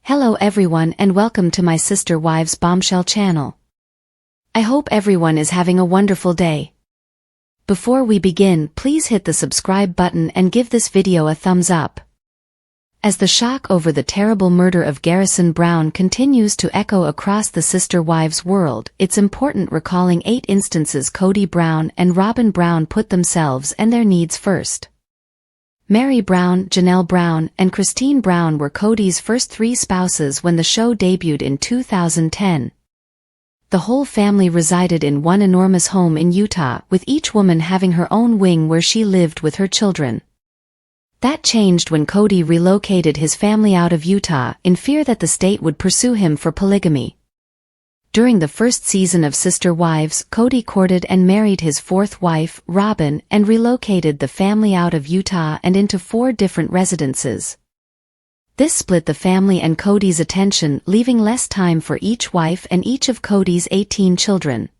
Hello everyone and welcome to my sister wives Bombshell channel. I hope everyone is having a wonderful day. Before we begin, please hit the subscribe button and give this video a thumbs up. As the shock over the terrible murder of Garrison Brown continues to echo across the sister wives world, it's important recalling 8 instances Kody Brown and Robyn Brown put themselves and their needs first. Meri Brown, Janelle Brown, and Christine Brown were Kody's first 3 spouses when the show debuted in 2010. The whole family resided in one enormous home in Utah, with each woman having her own wing where she lived with her children. That changed when Kody relocated his family out of Utah in fear that the state would pursue him for polygamy. During the first season of Sister Wives, Kody courted and married his 4th wife, Robyn, and relocated the family out of Utah and into 4 different residences. This split the family and Kody's attention, leaving less time for each wife and each of Kody's 18 children.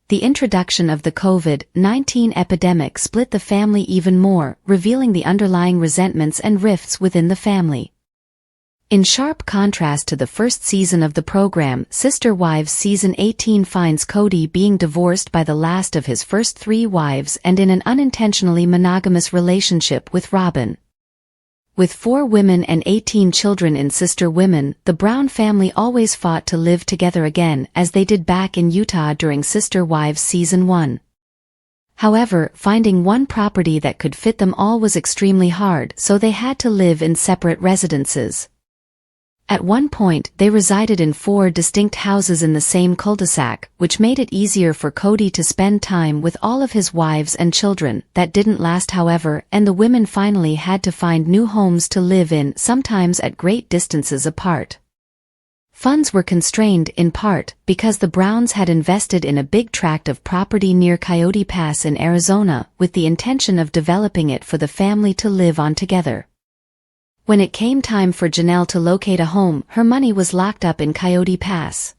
The introduction of the COVID-19 epidemic split the family even more, revealing the underlying resentments and rifts within the family. In sharp contrast to the first season of the program, Sister Wives Season 18 finds Kody being divorced by the last of his first 3 wives and in an unintentionally monogamous relationship with Robyn. With 4 women and 18 children in Sister Women, the Brown family always fought to live together again, as they did back in Utah during Sister Wives Season 1. However, finding one property that could fit them all was extremely hard, so they had to live in separate residences. At one point, they resided in 4 distinct houses in the same cul-de-sac, which made it easier for Kody to spend time with all of his wives and children. That didn't last, however, and the women finally had to find new homes to live in, sometimes at great distances apart. Funds were constrained, in part, because the Browns had invested in a big tract of property near Coyote Pass in Arizona, with the intention of developing it for the family to live on together. When it came time for Janelle to locate a home, her money was locked up in Coyote Pass.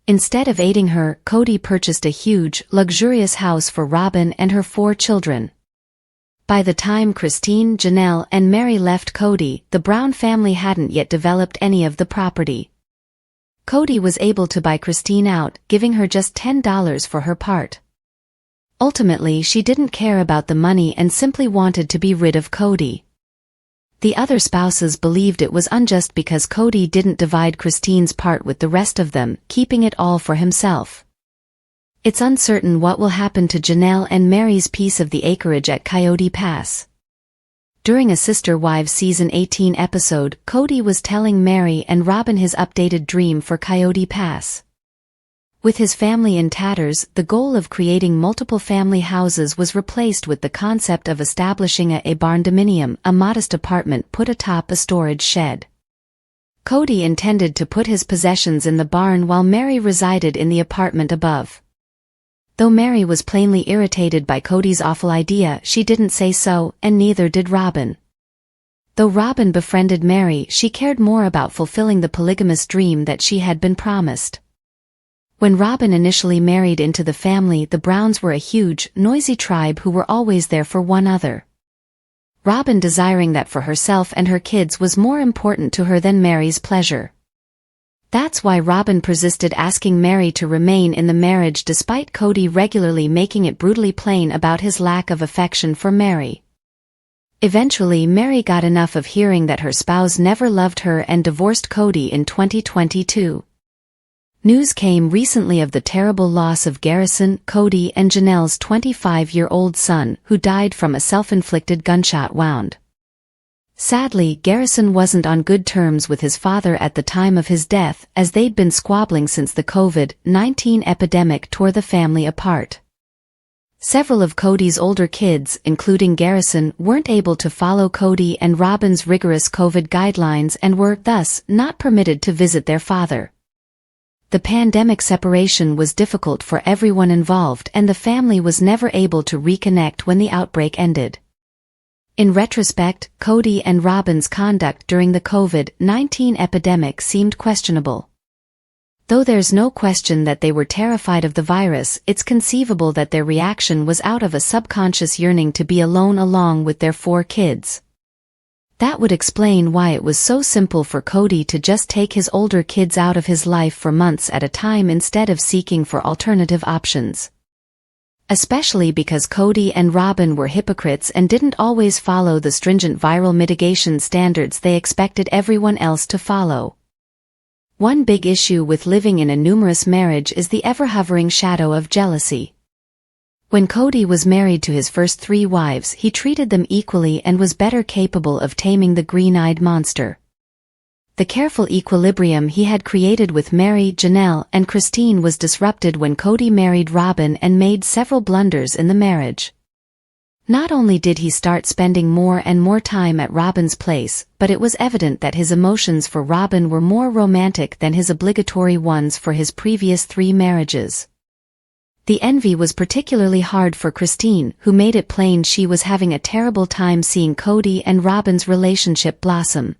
Instead of aiding her, Kody purchased a huge, luxurious house for Robyn and her 4 children. By the time Christine, Janelle, and Meri left Kody, the Brown family hadn't yet developed any of the property. Kody was able to buy Christine out, giving her just $10 for her part. Ultimately, she didn't care about the money and simply wanted to be rid of Kody. The other spouses believed it was unjust because Kody didn't divide Christine's part with the rest of them, keeping it all for himself. It's uncertain what will happen to Janelle and Meri's piece of the acreage at Coyote Pass. During a Sister Wives Season 18 episode, Kody was telling Meri and Robyn his updated dream for Coyote Pass. With his family in tatters, the goal of creating multiple family houses was replaced with the concept of establishing a barndominium, a modest apartment put atop a storage shed. Kody intended to put his possessions in the barn while Meri resided in the apartment above. Though Meri was plainly irritated by Kody's awful idea, she didn't say so, and neither did Robyn. Though Robyn befriended Meri, she cared more about fulfilling the polygamous dream that she had been promised. When Robyn initially married into the family, the Browns were a huge, noisy tribe who were always there for one another. Robyn desiring that for herself and her kids was more important to her than Meri's pleasure. That's why Robyn persisted asking Meri to remain in the marriage despite Kody regularly making it brutally plain about his lack of affection for Meri. Eventually, Meri got enough of hearing that her spouse never loved her and divorced Kody in 2022. News came recently of the terrible loss of Garrison, Kody, and Janelle's 25-year-old son, who died from a self-inflicted gunshot wound. Sadly, Garrison wasn't on good terms with his father at the time of his death, as they'd been squabbling since the COVID-19 epidemic tore the family apart. Several of Kody's older kids, including Garrison, weren't able to follow Kody and Robyn's rigorous COVID guidelines and were, thus, not permitted to visit their father. The pandemic separation was difficult for everyone involved and the family was never able to reconnect when the outbreak ended. In retrospect, Kody and Robyn's conduct during the COVID-19 epidemic seemed questionable. Though there's no question that they were terrified of the virus, it's conceivable that their reaction was out of a subconscious yearning to be alone along with their 4 kids. That would explain why it was so simple for Kody to just take his older kids out of his life for months at a time instead of seeking for alternative options. Especially because Kody and Robyn were hypocrites and didn't always follow the stringent viral mitigation standards they expected everyone else to follow. One big issue with living in a numerous marriage is the ever-hovering shadow of jealousy. When Kody was married to his first 3 wives, he treated them equally and was better capable of taming the green-eyed monster. The careful equilibrium he had created with Meri, Janelle, and Christine was disrupted when Kody married Robyn and made several blunders in the marriage. Not only did he start spending more and more time at Robyn's place, but it was evident that his emotions for Robyn were more romantic than his obligatory ones for his previous 3 marriages. The envy was particularly hard for Christine, who made it plain she was having a terrible time seeing Kody and Robyn's relationship blossom.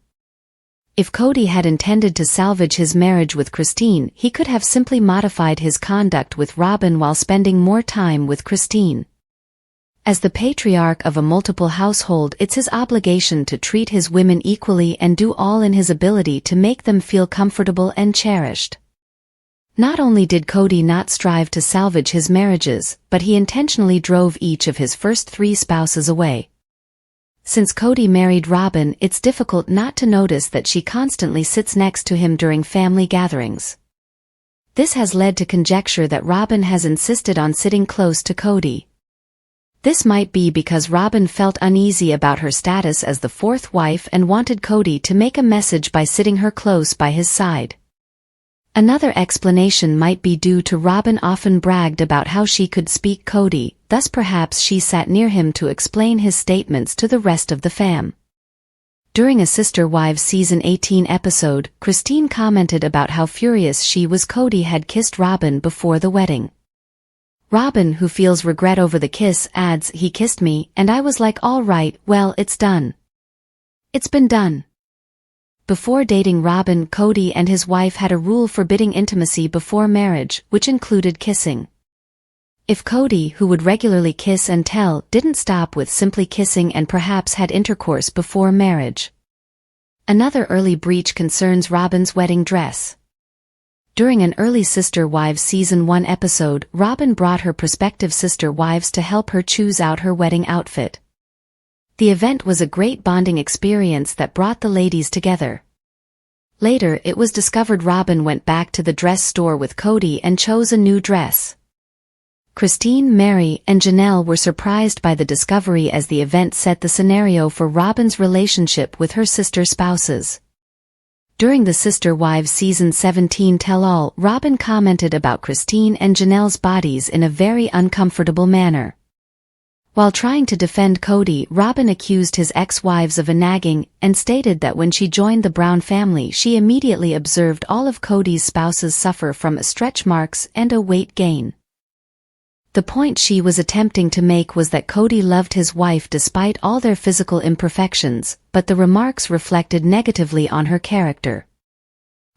If Kody had intended to salvage his marriage with Christine, he could have simply modified his conduct with Robyn while spending more time with Christine. As the patriarch of a multiple household, it's his obligation to treat his women equally and do all in his ability to make them feel comfortable and cherished. Not only did Kody not strive to salvage his marriages, but he intentionally drove each of his first 3 spouses away. Since Kody married Robyn, it's difficult not to notice that she constantly sits next to him during family gatherings. This has led to conjecture that Robyn has insisted on sitting close to Kody. This might be because Robyn felt uneasy about her status as the 4th wife and wanted Kody to make a message by sitting her close by his side. Another explanation might be due to Robyn often bragged about how she could speak Kody, thus perhaps she sat near him to explain his statements to the rest of the fam. During a Sister Wives Season 18 episode, Christine commented about how furious she was Kody had kissed Robyn before the wedding. Robyn, who feels regret over the kiss, adds, "He kissed me, and I was like, all right, well, it's done. It's been done." Before dating Robyn, Kody and his wife had a rule forbidding intimacy before marriage, which included kissing. If Kody, who would regularly kiss and tell, didn't stop with simply kissing and perhaps had intercourse before marriage. Another early breach concerns Robyn's wedding dress. During an early Sister Wives Season 1 episode, Robyn brought her prospective sister wives to help her choose out her wedding outfit. The event was a great bonding experience that brought the ladies together. Later, it was discovered Robyn went back to the dress store with Kody and chose a new dress. Christine, Meri, and Janelle were surprised by the discovery as the event set the scenario for Robyn's relationship with her sister spouses. During the Sister Wives Season 17 tell-all, Robyn commented about Christine and Janelle's bodies in a very uncomfortable manner. While trying to defend Kody, Robyn accused his ex-wives of nagging, and stated that when she joined the Brown family she immediately observed all of Kody's spouses suffer from stretch marks and a weight gain. The point she was attempting to make was that Kody loved his wife despite all their physical imperfections, but the remarks reflected negatively on her character.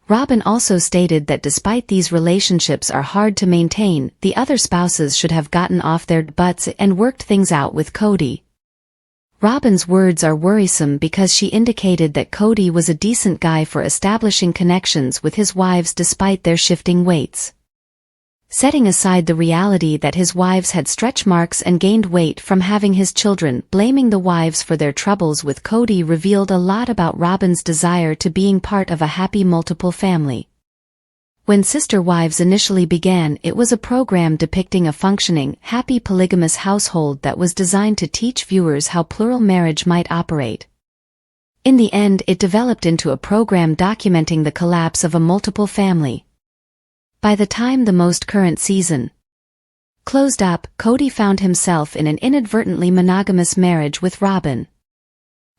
Robyn also stated that despite these relationships are hard to maintain, the other spouses should have gotten off their butts and worked things out with Kody. Robyn's words are worrisome because she indicated that Kody was a decent guy for establishing connections with his wives despite their shifting weights. Setting aside the reality that his wives had stretch marks and gained weight from having his children, blaming the wives for their troubles with Kody revealed a lot about Robyn's desire to being part of a happy multiple family. When Sister Wives initially began, it was a program depicting a functioning, happy polygamous household that was designed to teach viewers how plural marriage might operate. In the end, it developed into a program documenting the collapse of a multiple family. By the time the most current season closed up, Kody found himself in an inadvertently monogamous marriage with Robyn.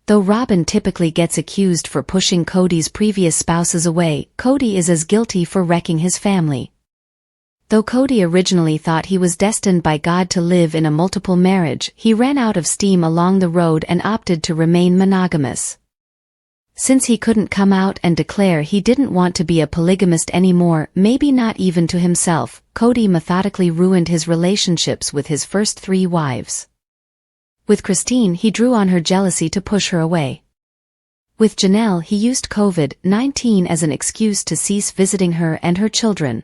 Though Robyn typically gets accused for pushing Kody's previous spouses away, Kody is as guilty for wrecking his family. Though Kody originally thought he was destined by God to live in a multiple marriage, he ran out of steam along the road and opted to remain monogamous. Since he couldn't come out and declare he didn't want to be a polygamist anymore, maybe not even to himself, Kody methodically ruined his relationships with his first 3 wives. With Christine, he drew on her jealousy to push her away. With Janelle, he used COVID-19 as an excuse to cease visiting her and her children.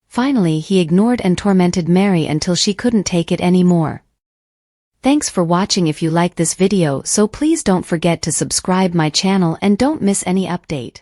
Finally, he ignored and tormented Meri until she couldn't take it anymore. Thanks for watching. If you like this video, so please don't forget to subscribe my channel and don't miss any update.